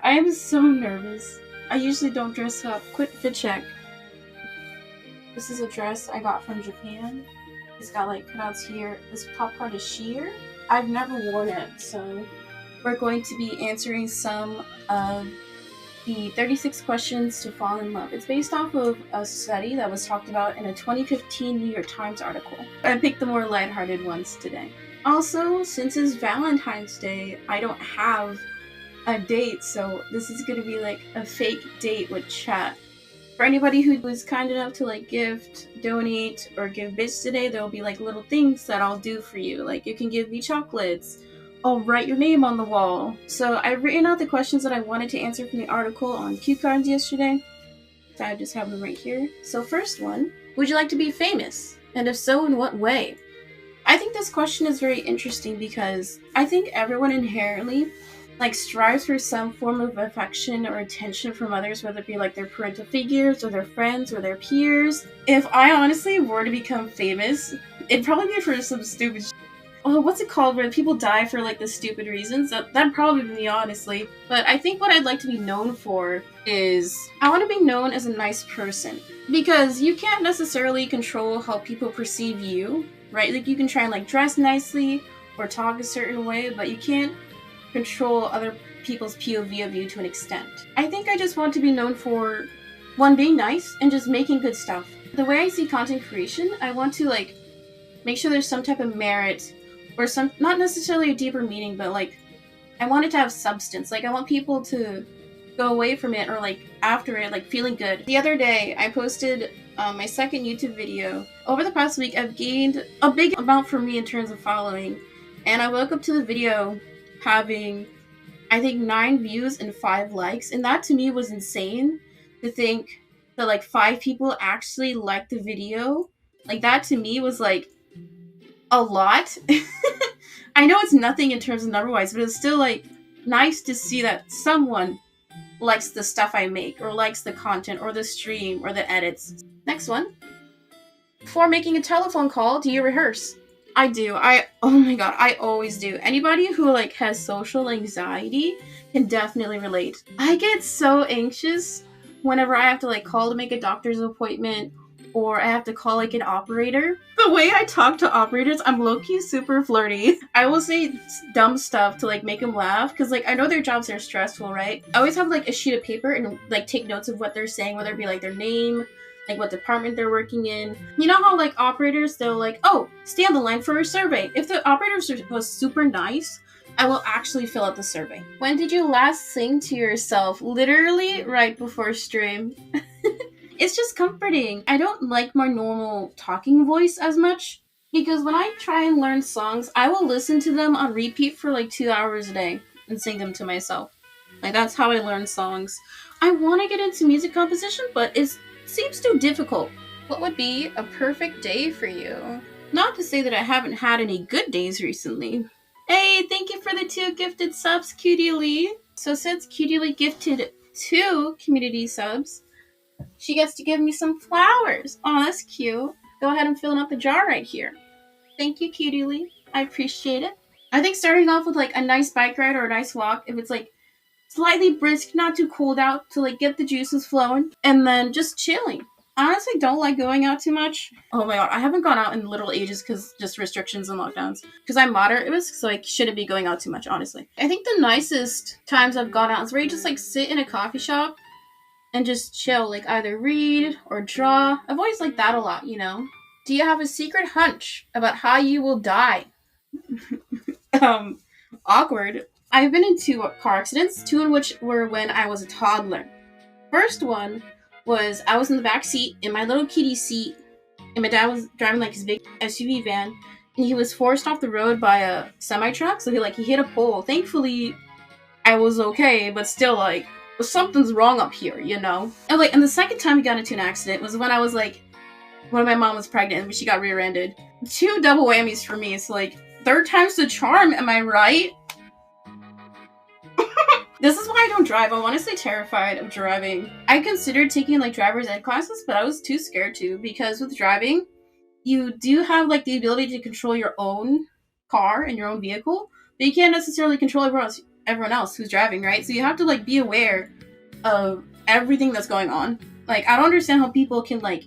I am so nervous. I usually don't dress up. Quick fit check. This is a dress I got from Japan. It's got like cutouts here. This top part is sheer. I've never worn it, so we're going to be answering some of the 36 questions to fall in love. It's based off of a study that was talked about in a 2015 New York Times article. I picked the more lighthearted ones today. Also, since it's Valentine's Day, I don't have a date, so this is gonna be like a fake date with chat. For anybody who was kind enough to like gift, donate, or give bits today, there'll be like little things that I'll do for you. Like you can give me chocolates. I'll write your name on the wall. So I've written out the questions that I wanted to answer from the article on cue cards yesterday. So I just have them right here. So first one, would you like to be famous? And if so, in what way? I think this question is very interesting because I think everyone inherently like strives for some form of affection or attention from others, whether it be like their parental figures or their friends or their peers. If I honestly were to become famous, it'd probably be for some stupid what's it called where people die for like the stupid reasons? That'd probably be me, honestly. But I think what I'd like to be known for is I want to be known as a nice person. Because you can't necessarily control how people perceive you, right? Like you can try and like dress nicely or talk a certain way, but you can't control other people's POV of you to an extent. I think I just want to be known for, one, being nice and just making good stuff. The way I see content creation, I want to like make sure there's some type of merit or some, not necessarily a deeper meaning, but like I want it to have substance. Like I want people to go away from it or like after it like feeling good. The other day I posted my second YouTube video. Over the past week I've gained a big amount for me in terms of following, and I woke up to the video having I think 9 views and 5 likes, and that to me was insane to think that like 5 people actually liked the video. Like that to me was like a lot. I know it's nothing in terms of number-wise, but it's still like nice to see that someone likes the stuff I make or likes the content or the stream or the edits. Next one. Before making a telephone call, do you rehearse? I do. Oh my god, I always do. Anybody who like has social anxiety can definitely relate. I get so anxious whenever I have to like call to make a doctor's appointment or I have to call like an operator. The way I talk to operators, I'm low-key super flirty. I will say dumb stuff to like make them laugh because like I know their jobs are stressful, right? I always have like a sheet of paper and like take notes of what they're saying, whether it be like their name, like what department they're working in. You know how like operators, they'll like, oh, stay on the line for a survey. If the operator was super nice, I will actually fill out the survey. When did you last sing to yourself? Literally right before stream. It's just comforting. I don't like my normal talking voice as much because when I try and learn songs, I will listen to them on repeat for like 2 hours a day and sing them to myself. Like that's how I learn songs. I want to get into music composition, but it seems too difficult. What would be a perfect day for you? Not to say that I haven't had any good days recently. Hey, thank you for the 2 gifted subs, Cutie Lee. So since Cutie Lee gifted 2 community subs, she gets to give me some flowers. Oh, that's cute. Go ahead and fill up the jar right here. Thank you, Cutie Lee. I appreciate it. I think starting off with like a nice bike ride or a nice walk, if it's like slightly brisk, not too cold out, to like get the juices flowing, and then just chilling. I honestly don't like going out too much. Oh my god, I haven't gone out in literal ages because just restrictions and lockdowns. Because I'm moderate risk, so I shouldn't be going out too much, honestly. I think the nicest times I've gone out is where you just like sit in a coffee shop and just chill, like either read or draw. I've always liked that a lot, you know? Do you have a secret hunch about how you will die? Awkward. I've been in 2 car accidents, 2 in which were when I was a toddler. First one was I was in the back seat in my little kiddie seat, and my dad was driving like his big SUV van, and he was forced off the road by a semi-truck, so he hit a pole. Thankfully, I was okay, but still like, something's wrong up here, you know? And the second time we got into an accident was when I was like, when my mom was pregnant and she got rear-ended. 2 double whammies for me. It's like, 3rd time's the charm, am I right? This is why I don't drive. I'm honestly terrified of driving. I considered taking like driver's ed classes, but I was too scared to because with driving, you do have like the ability to control your own car and your own vehicle, but you can't necessarily control everyone else. everyone else who's driving, right? So you have to like be aware of everything that's going on. Like, I don't understand how people can like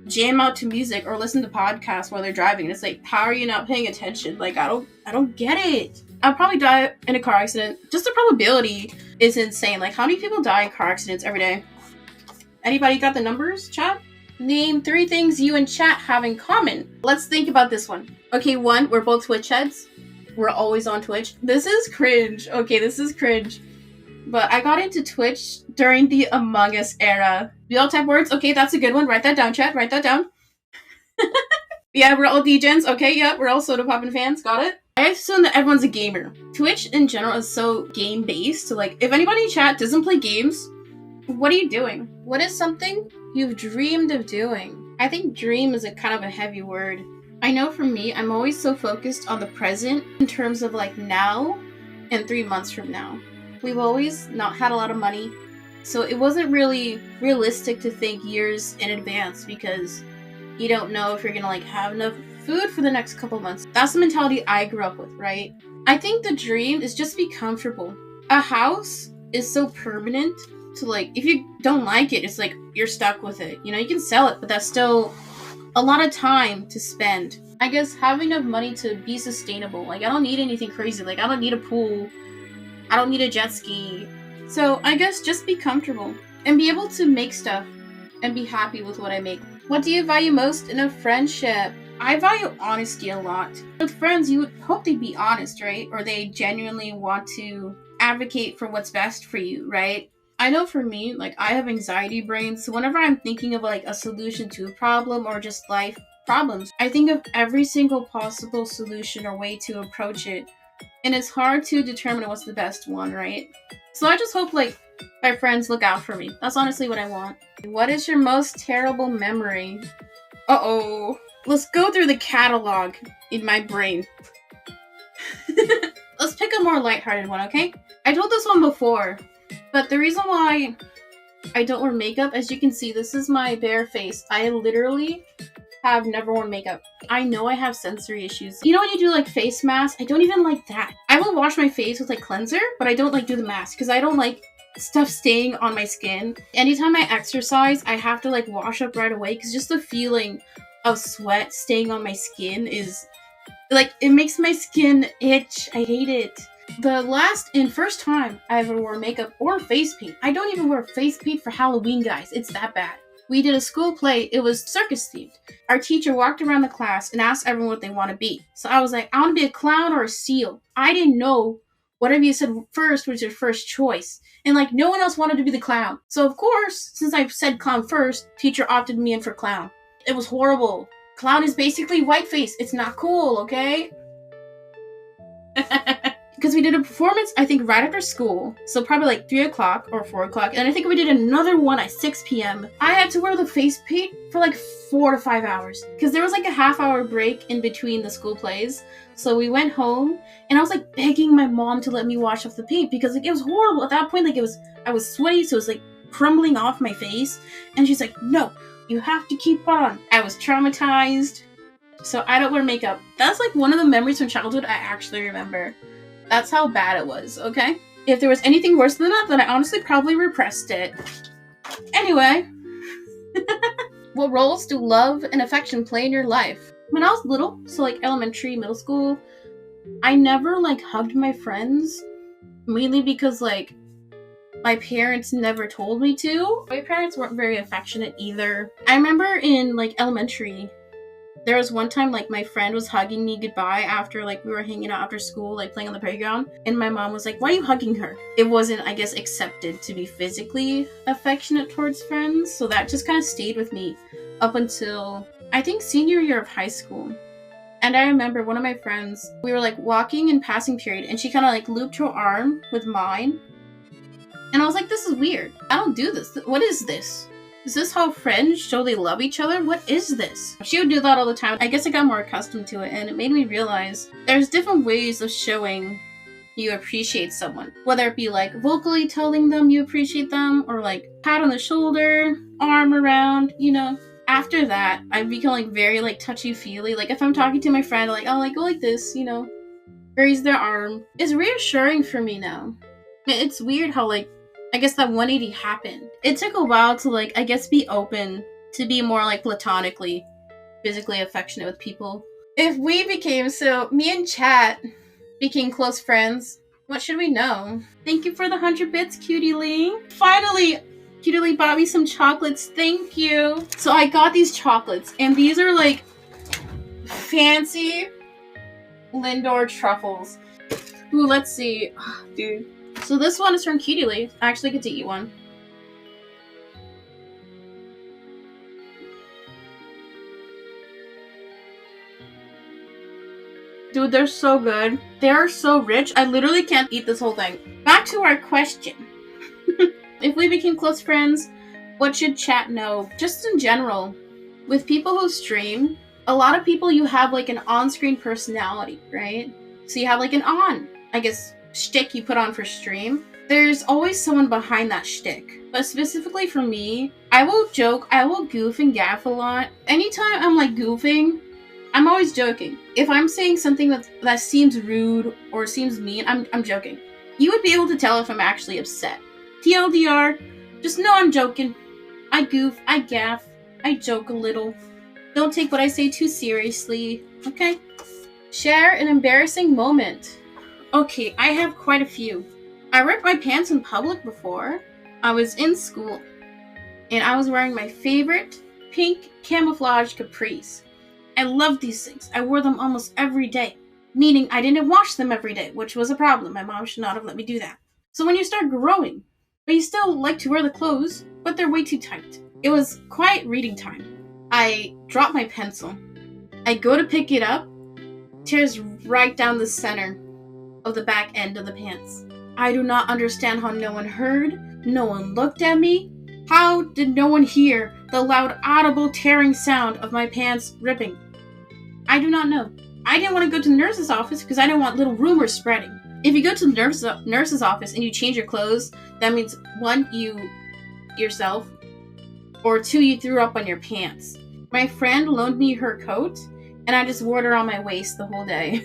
jam out to music or listen to podcasts while they're driving. It's like, how are you not paying attention? Like, I don't get it. I'll probably die in a car accident. Just the probability is insane. Like, how many people die in car accidents every day? Anybody got the numbers, chat? Name 3 things you and chat have in common. Let's think about this one. Okay, 1, we're both Twitch heads. We're always on Twitch. This is cringe. Okay, this is cringe. But I got into Twitch during the Among Us era. We all type words. Okay, that's a good one. Write that down, chat. Write that down. Yeah, we're all DGens. Okay, yeah, we're all Soda Poppin' fans. Got it? I assume that everyone's a gamer. Twitch in general is so game-based. So, like, if anybody in chat doesn't play games, what are you doing? What is something you've dreamed of doing? I think dream is a kind of a heavy word. I know for me, I'm always so focused on the present in terms of, like, now and 3 months from now. We've always not had a lot of money, so it wasn't really realistic to think years in advance because you don't know if you're gonna like have enough food for the next couple months. That's the mentality I grew up with, right? I think the dream is just be comfortable. A house is so permanent, so like if you don't like it, it's like you're stuck with it. You know, you can sell it, but that's still a lot of time to spend. I guess having enough money to be sustainable. Like, I don't need anything crazy. Like, I don't need a pool. I don't need a jet ski. So I guess just be comfortable and be able to make stuff and be happy with what I make. What do you value most in a friendship? I value honesty a lot. With friends, you would hope they'd be honest, right? Or they genuinely want to advocate for what's best for you, right? I know for me, like, I have anxiety brain, so whenever I'm thinking of like a solution to a problem or just life problems, I think of every single possible solution or way to approach it. And it's hard to determine what's the best one, right? So I just hope, like, my friends look out for me. That's honestly what I want. What is your most terrible memory? Uh-oh. Let's go through the catalog in my brain. Let's pick a more lighthearted one, okay? I told this one before, but the reason why I don't wear makeup, as you can see, this is my bare face. I literally have never worn makeup. I know I have sensory issues. You know when you do like face masks? I don't even like that. I will wash my face with like cleanser, but I don't like do the mask because I don't like stuff staying on my skin. Anytime I exercise, I have to like wash up right away because just the feeling of sweat staying on my skin is like, it makes my skin itch. I hate it. The last and first time I ever wore makeup or face paint. I don't even wear face paint for Halloween, guys. It's that bad. We did a school play. It was circus themed. Our teacher walked around the class and asked everyone what they want to be. So I was like, I want to be a clown or a seal. I didn't know whatever you said first was your first choice. And like, no one else wanted to be the clown. So of course, since I said clown first, teacher opted me in for clown. It was horrible. Clown is basically whiteface. It's not cool, okay? Because we did a performance, I think, right after school. So probably like 3 o'clock or 4 o'clock. And I think we did another one at 6 p.m. I had to wear the face paint for like 4 to 5 hours. Because there was like a half-hour break in between the school plays. So we went home, and I was like begging my mom to let me wash off the paint. Because like it was horrible. At that point, like I was sweaty, so it was like crumbling off my face. And she's like, no, you have to keep on. I was traumatized. So I don't wear makeup. That's like one of the memories from childhood I actually remember. That's how bad it was, okay? If there was anything worse than that, then I honestly probably repressed it. Anyway. What roles do love and affection play in your life? When I was little, so like elementary, middle school, I never like hugged my friends. Mainly because like my parents never told me to. My parents weren't very affectionate either. I remember in like elementary, there was one time, like, my friend was hugging me goodbye after, like, we were hanging out after school, like, playing on the playground. And my mom was like, why are you hugging her? It wasn't, I guess, accepted to be physically affectionate towards friends. So that just kind of stayed with me up until, I think, senior year of high school. And I remember one of my friends, we were, like, walking in passing period, and she kind of, like, looped her arm with mine. And I was like, this is weird. I don't do this. What is this? Is this how friends show they love each other? What is this? She would do that all the time. I guess I got more accustomed to it, and it made me realize there's different ways of showing you appreciate someone. Whether it be like vocally telling them you appreciate them, or like pat on the shoulder, arm around, you know. After that, I become like very like touchy-feely. Like if I'm talking to my friend, like I'll like go like this, you know. raise their arm is reassuring for me now. It's weird how, like, I guess that 180 happened. It took a while to, like, I guess be open to be more, like, platonically, physically affectionate with people. If we became, so me and Chat became close friends, what should we know? Thank you for the 100 bits, Cutie Lee. Finally, Cutie Lee bought me some chocolates. Thank you. So I got these chocolates, and these are, like, fancy Lindor truffles. Ooh, let's see. Oh, dude. So this one is from Cutie Lee. I actually get to eat one. Dude, they're so good. They are so rich. I literally can't eat this whole thing. Back to our question. If we became close friends, what should Chat know? Just in general, with people who stream, a lot of people, you have like an on-screen personality, right? So you have like an I guess, shtick you put on for stream. There's always someone behind that shtick. But specifically for me, I will joke, I will goof and gaff a lot. Anytime I'm like goofing, I'm always joking. If I'm saying something that seems rude or seems mean, I'm joking. You would be able to tell if I'm actually upset. TLDR, just know I'm joking. I goof, I gaff, I joke a little. Don't take what I say too seriously, okay? Share an embarrassing moment. Okay, I have quite a few. I ripped my pants in public before. I was in school, and I was wearing my favorite pink camouflage capris. I loved these things. I wore them almost every day, meaning I didn't wash them every day, which was a problem. My mom should not have let me do that. So when you start growing, but you still like to wear the clothes, but they're way too tight. It was quiet reading time. I drop my pencil. I go to pick it up. Tears right down the center of the back end of the pants. I do not understand how no one heard. No one looked at me. How did no one hear the loud, audible tearing sound of my pants ripping? I do not know. I didn't want to go to the nurse's office because I didn't want little rumors spreading. If you go to the nurse's office and you change your clothes, that means 1, you yourself, or 2, you threw up on your pants. My friend loaned me her coat, and I just wore it around my waist the whole day.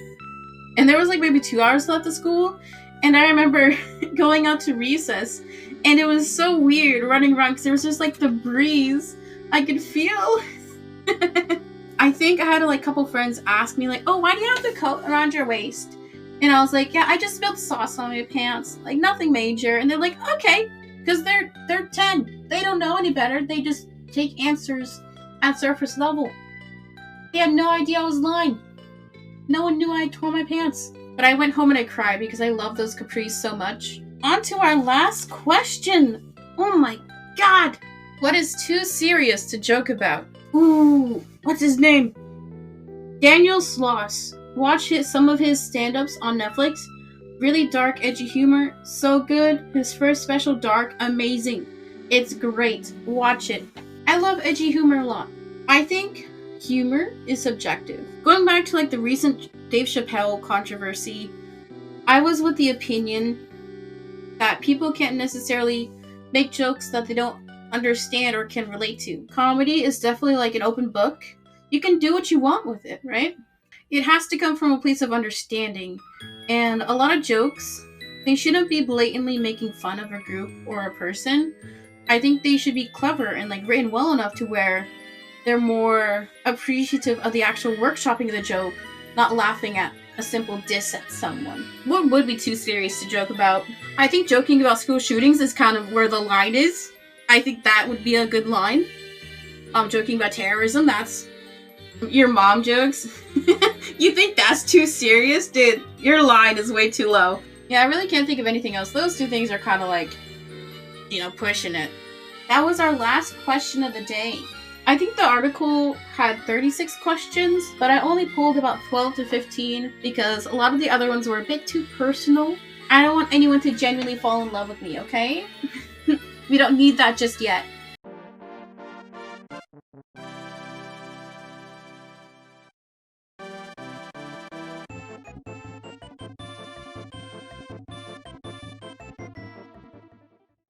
And there was like maybe 2 hours left of school, and I remember going out to recess, and it was so weird running around because there was just like the breeze I could feel. I think I had a couple friends ask me like, oh, why do you have the coat around your waist? And I was like, yeah, I just spilled sauce on my pants, like nothing major. And they're like, okay, because they're 10. They don't know any better. They just take answers at surface level. They had no idea I was lying. No one knew I had torn my pants. But I went home and I cried because I love those capris so much. On to our last question. Oh my god. What is too serious to joke about? Ooh, what's his name? Daniel Sloss. Watch some of his stand-ups on Netflix. Really dark, edgy humor. So good. His first special, Dark, amazing. It's great. Watch it. I love edgy humor a lot. I think humor is subjective. Going back to the recent Dave Chappelle controversy, I was with the opinion that people can't necessarily make jokes that they don't understand or can relate to. Comedy is definitely an open book. You can do what you want with it, right? It has to come from a place of understanding. And a lot of jokes, they shouldn't be blatantly making fun of a group or a person. I think they should be clever and written well enough to where they're more appreciative of the actual workshopping of the joke, not laughing at a simple diss at someone. What would be too serious to joke about? I think joking about school shootings is kind of where the line is. I think that would be a good line. Joking about terrorism, that's your mom jokes. You think that's too serious? Dude, your line is way too low. Yeah, I really can't think of anything else. Those two things are kind of pushing it. That was our last question of the day. I think the article had 36 questions, but I only pulled about 12 to 15 because a lot of the other ones were a bit too personal. I don't want anyone to genuinely fall in love with me, okay? We don't need that just yet.